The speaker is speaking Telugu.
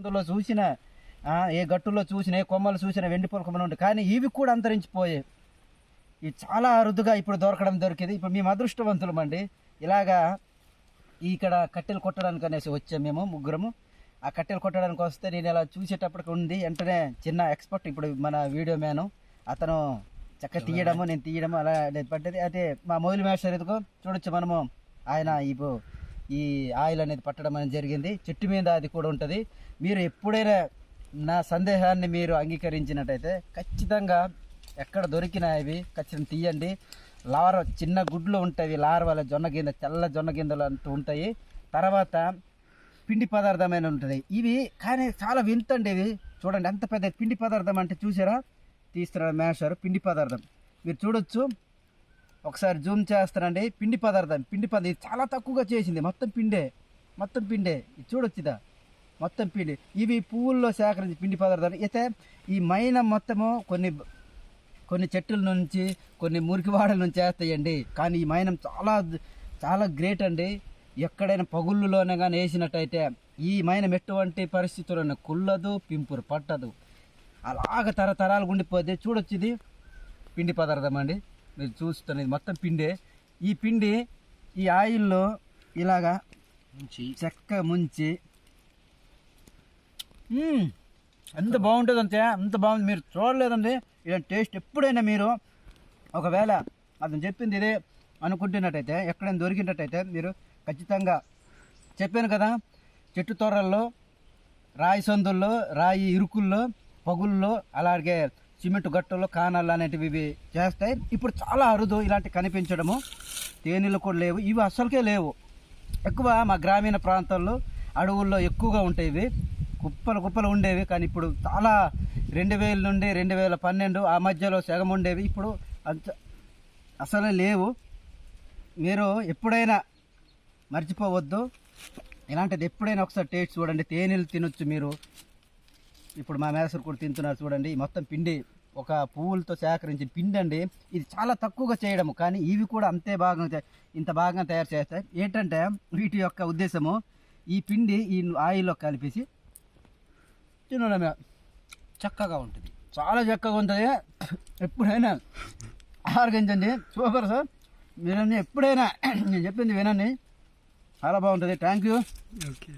అందులో చూసిన ఏ గట్టులో చూసిన ఏ కొమ్మలు చూసిన వెండి కొమ్మలు ఉంటాయి, కానీ ఇవి కూడా అంతరించిపోయాయి. ఇవి చాలా అరుదుగా ఇప్పుడు దొరికింది. ఇప్పుడు మేము అదృష్టవంతులమండి. ఇలాగా ఇక్కడ కట్టెలు కొట్టడానికి అనేసి వచ్చాము మేము ముగ్గురము. ఆ కట్టెలు కొట్టడానికి వస్తే నేను ఇలా చూసేటప్పటికి ఉంది వెంటనే చిన్న ఎక్స్పర్ట్ ఇప్పుడు మన వీడియో మ్యాను అతను చక్కగా తీయడము నేను తీయడము అలా పడ్డది. అయితే మా మొయిల్ మేస్టర్ ఎదుగు చూడొచ్చు మనము, ఆయన ఇప్పుడు ఈ ఆయిల్ అనేది పట్టడం అనేది జరిగింది. చెట్టు మీద అది కూడా ఉంటుంది. మీరు ఎప్పుడైనా నా సందేహాన్ని మీరు అంగీకరించినట్టయితే ఖచ్చితంగా ఎక్కడ దొరికినా ఇవి ఖచ్చితంగా తీయండి. చిన్న గుడ్లు ఉంటాయి, లార్వాల జొన్న గింజ, తెల్ల జొన్న గింజలు అంటూ ఉంటాయి. తర్వాత పిండి పదార్థమైన ఉంటుంది ఇవి, కానీ చాలా వింతండి ఇవి. చూడండి ఎంత పెద్ద పిండి పదార్థం అంటే, చూసారా తీస్తున్నాడు మేషర్ పిండి పదార్థం. మీరు చూడొచ్చు, ఒకసారి జూమ్ చేస్తానండి. పిండి పదార్థం ఇది చాలా తక్కువగా చేసింది, మొత్తం పిండే ఇది చూడొచ్చు, ఇదా మొత్తం పిండి. ఇవి పువ్వుల్లో సేకరించి పిండి పదార్థాలు. అయితే ఈ మైనం మొత్తము కొన్ని చెట్టుల నుంచి కొన్ని మురికివాడల నుంచి చేస్తాయండి, కానీ ఈ మైనం చాలా చాలా గ్రేట్ అండి. ఎక్కడైనా పగుళ్ళలోనే కానీ వేసినట్టయితే ఈ మైనం ఎటువంటి పరిస్థితుల్లోనే కుల్లదు, పింపురు పట్టదు, అలాగ తరతరాలు ఉండిపోద్ది. చూడొచ్చు, ఇది పిండి పదార్థం అండి. మీరు చూస్తున్నది మొత్తం పిండే. ఈ పిండి ఈ ఆయిల్లో ఇలాగా చెక్క ముంచి ఎంత బాగుంటుంది అంటే అంత బాగుంది. మీరు చూడలేదండి ఇలాంటి టేస్ట్. ఎప్పుడైనా మీరు ఒకవేళ అతను చెప్పింది ఇదే అనుకుంటున్నట్టయితే, ఎక్కడైనా దొరికినట్టయితే మీరు ఖచ్చితంగా, చెప్పాను కదా, చెట్టు తొర్రల్లో, రాయి సందుల్లో, రాయి ఇరుకుల్లో, పగుల్లో, అలాగే సిమెంట్ గట్టుల్లో కానాలు అనేటివి ఇవి చేస్తాయి. ఇప్పుడు చాలా అరుదు ఇలాంటి కనిపించడము. తేనెలు కూడా లేవు, ఇవి అస్సలకే లేవు. ఎక్కువ మా గ్రామీణ ప్రాంతాల్లో అడవుల్లో ఎక్కువగా ఉంటాయి ఇవి, కుప్పలు ఉండేవి. కానీ ఇప్పుడు చాలా 2000 నుండి 2012 ఆ మధ్యలో సగం ఉండేవి, ఇప్పుడు అంత అసలే లేవు. మీరు ఎప్పుడైనా మర్చిపోవద్దు ఇలాంటిది. ఎప్పుడైనా ఒకసారి టేస్ట్ చూడండి. తేనెలు తినొచ్చు మీరు. ఇప్పుడు మా మేసరు కూడా తింటున్నారు చూడండి. మొత్తం పిండి, ఒక పువ్వులతో సేకరించిన పిండి అండి. ఇది చాలా తక్కువగా చేయడము, కానీ ఇవి కూడా అంతే ఇంత బాగా తయారు చేస్తాయి. ఏంటంటే వీటి యొక్క ఉద్దేశము, ఈ పిండి ఈ ఆయిల్లో కలిపేసి తినడమే. చక్కగా ఉంటుంది, చాలా చక్కగా ఉంటుంది. ఎప్పుడైనా ఆరగించండి. Super sir. మీరు ఎప్పుడైనా నేను చెప్పింది వినండి, చాలా బాగుంటుంది. Thank you. ఓకే.